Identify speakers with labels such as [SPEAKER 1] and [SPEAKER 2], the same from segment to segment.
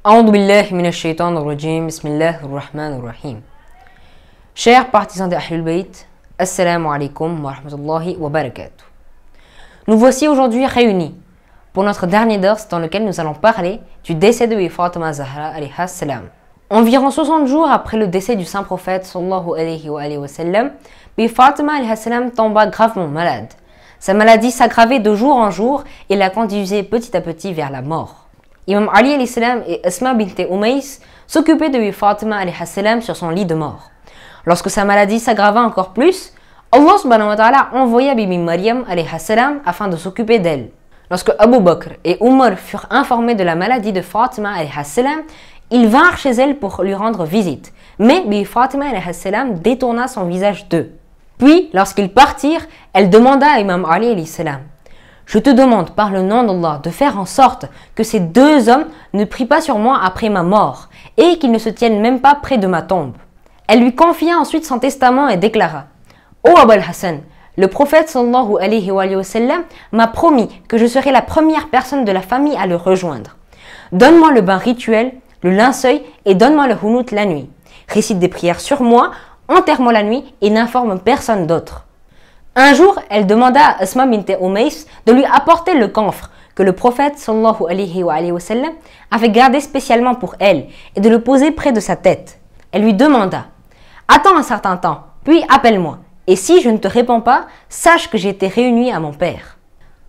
[SPEAKER 1] A'udhu billahi minash shaitanir rajim, bismillahir rahmanir rahim. Chers partisans de Ahlul Bayt, assalamu alaikum wa rahmatullahi wa barakatuh. Nous voici aujourd'hui réunis pour notre dernier dars dans lequel nous allons parler du décès de Fatima Zahra alayha salam. Environ 60 jours après le décès du saint prophète sallallahu alayhi wa sallam, Fatima alayha salam tomba gravement malade. Sa maladie s'aggravait de jour en jour et la conduisait petit à petit vers la mort. Imam Ali alayhi salam et Asma bint Umays s'occupaient de Fatima alayha salam sur son lit de mort. Lorsque sa maladie s'aggrava encore plus, Allah subhanahu wa ta'ala envoya Bibi Maryam alayha salam afin de s'occuper d'elle. Lorsque Abu Bakr et Umar furent informés de la maladie de Fatima alayha salam, ils vinrent chez elle pour lui rendre visite. Mais Bibi Fatima alayha salam détourna son visage d'eux. Puis, lorsqu'ils partirent, elle demanda à Imam Ali alayhi salam: je te demande par le nom d'Allah de faire en sorte que ces deux hommes ne prient pas sur moi après ma mort et qu'ils ne se tiennent même pas près de ma tombe. Elle lui confia ensuite son testament et déclara: ô Abu al-Hassan, le prophète sallallahu alayhi wa sallam m'a promis que je serai la première personne de la famille à le rejoindre. Donne-moi le bain rituel, le linceul et donne-moi le hunout la nuit. Récite des prières sur moi, enterre-moi la nuit et n'informe personne d'autre. Un jour, elle demanda à Asma bint Umays de lui apporter le camphre que le prophète sallallahu alayhi wa sallam avait gardé spécialement pour elle et de le poser près de sa tête. Elle lui demanda: attends un certain temps, puis appelle-moi, et si je ne te réponds pas, sache que j'ai été réunie à mon père.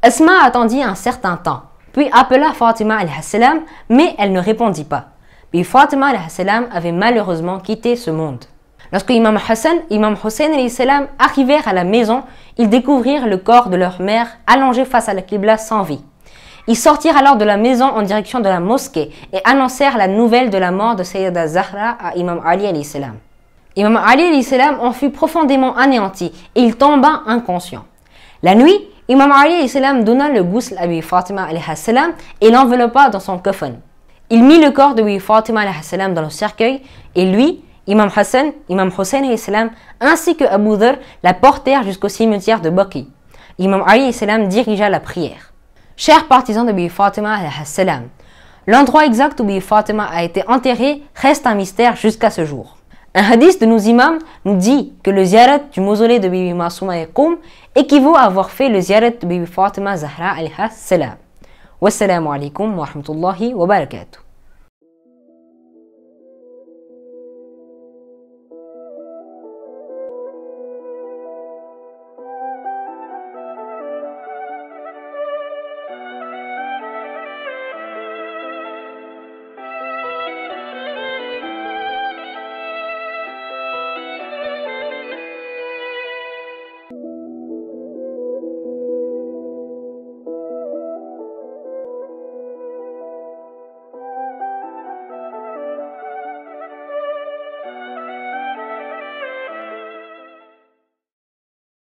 [SPEAKER 1] Asma attendit un certain temps, puis appela Fatima alayha salam, mais elle ne répondit pas. Puis Fatima alayha salam avait malheureusement quitté ce monde. Lorsque Imam Hassan et Imam Hussein alayhi salam arrivèrent à la maison, ils découvrirent le corps de leur mère allongé face à la Qibla sans vie. Ils sortirent alors de la maison en direction de la mosquée et annoncèrent la nouvelle de la mort de Sayyida Zahra à Imam Ali alayhi salam. Imam Ali alayhi salam en fut profondément anéanti et il tomba inconscient. La nuit, Imam Ali alayhi salam donna le ghusl à Fatima alayha salam et l'enveloppa dans son coffin. Il mit le corps de Fatima alayha salam dans le cercueil et lui, Imam Hassan, Imam Hussein alayhi salam, ainsi que Abu Dharr la portèrent jusqu'au cimetière de Baqi. Imam Ali alayhi salam dirigea la prière. Chers partisans de Fatima alayha salam, l'endroit exact où Fatima a été enterrée reste un mystère jusqu'à ce jour. Un hadith de nos imams nous dit que le ziyarat du mausolée de Bibi Masouma et Qoum équivaut à avoir fait le ziyarat de Bibi Fatima Zahra alayha salam. Wassalamu alaikum wa rahmatullahi wa barakatuh.